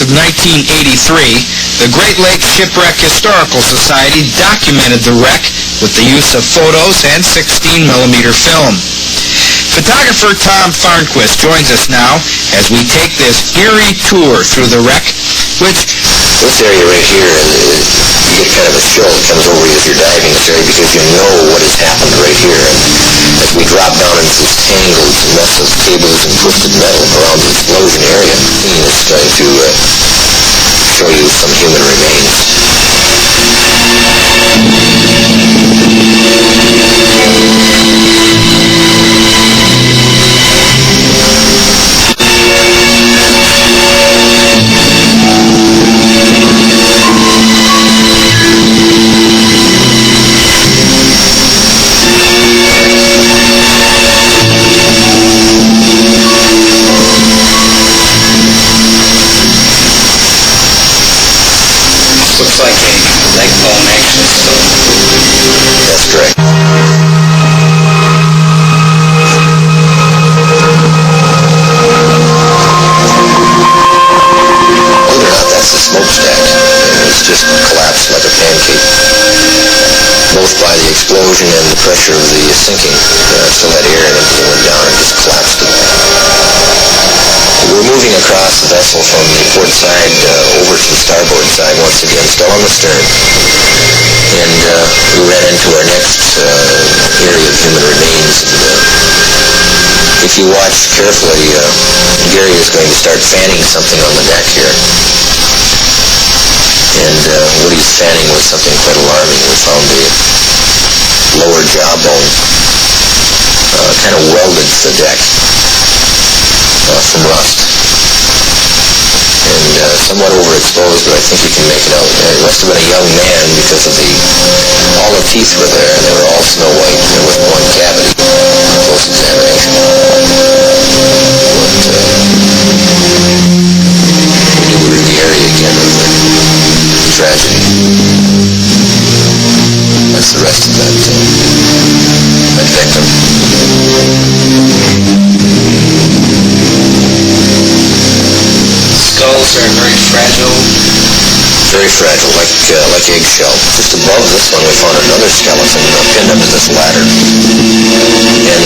of 1983, the Great Lakes Shipwreck Historical Society documented the wreck with the use of photos and 16mm film. Photographer Tom Farnquist joins us now as we take this eerie tour through the wreck, which... This area right here, you get kind of a chill that comes over you as you're diving this area because you know what has happened right here. And as we drop down into this tangled mess of cables and twisted metal around the explosion area, it's going to show you some human remains. Looks like a leg bone action, so... That's correct. Believe it or not, that's the smokestack. It's just collapsed like a pancake. Both by the explosion and the pressure of the sinking. Still had air in it, but it went down and just collapsed it. We're moving across the vessel from the port side over to the starboard side once again, still on the stern. And we ran into our next area of human remains. And if you watch carefully, Gary is going to start fanning something on the deck here. And what he's fanning was something quite alarming. We found the lower jawbone kind of welded to the deck from rust. And somewhat overexposed, but I think you can make it out. It must have been a young man because of all the teeth were there, and they were all snow white. There was one cavity, close examination. But we were in the area again of the tragedy. That's the rest of that victim. Skulls are very fragile. Very fragile, like eggshell. Just above this one, we found another skeleton pinned up to this ladder. And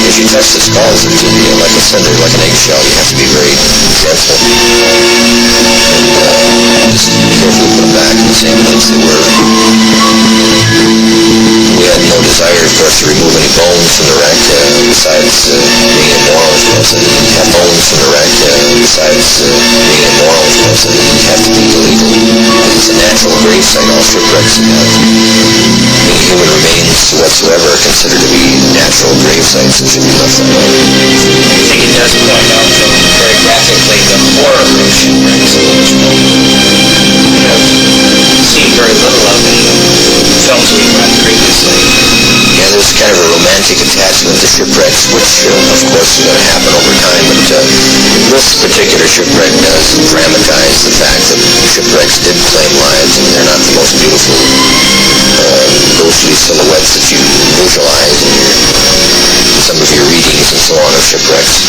if you touch the skulls, it's like I said, they're like an eggshell. You have to be very careful. And just carefully put them back in the same place they were. We had no desire, of course, to remove any bones from the wreck, besides being immoral for us. It didn't have bones from the wreck, besides being immoral for us. It didn't have to be illegal. It's a natural gravesite. All shipwrecks have any human remains whatsoever are considered to be natural gravesites and should be left that way. I think it does point out, though, very graphically the horror of shipwrecks, which we have seen very little of in the films we've run previously. Yeah, there's kind of a romantic attachment to shipwrecks, which of course is going to happen over time, but this particular shipwreck does dramatize the fact that shipwrecks did claim lives, and they're not the most beautiful ghostly silhouettes that you visualize in some of your readings and so on of shipwrecks,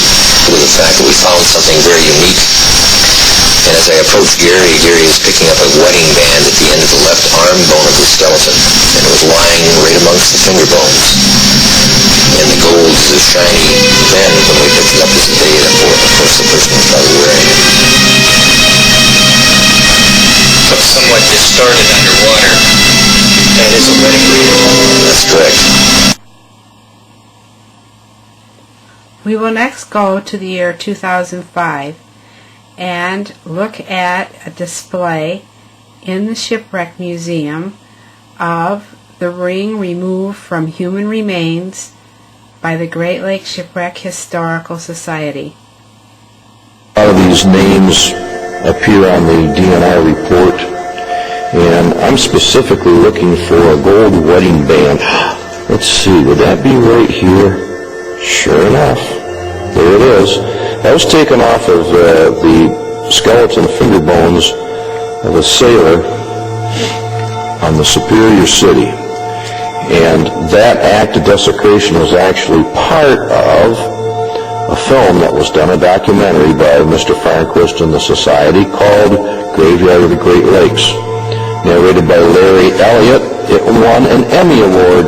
due to the fact that we found something very unique. And as I approached Gary, Gary is picking up a wedding band at the end of the left arm bone of the skeleton, and it was lying right amongst the finger bones. And the gold is as shiny then when we picked it up as the day it, of course, the person was probably wearing it. Looks somewhat distorted underwater. That is a wedding ring. That's correct. We will next go to the year 2005 and look at a display in the Shipwreck Museum of the ring removed from human remains by the Great Lakes Shipwreck Historical Society. A lot of these names appear on the DNR report, and I'm specifically looking for a gold wedding band. Let's see, would that be right here? Sure enough, there it is. That was taken off of the skeleton finger bones of a sailor on the Superior City. And that act of desecration was actually part of a film that was done, a documentary by Mr. Farnquist and the Society called Graveyard of the Great Lakes. Narrated by Larry Elliott, it won an Emmy Award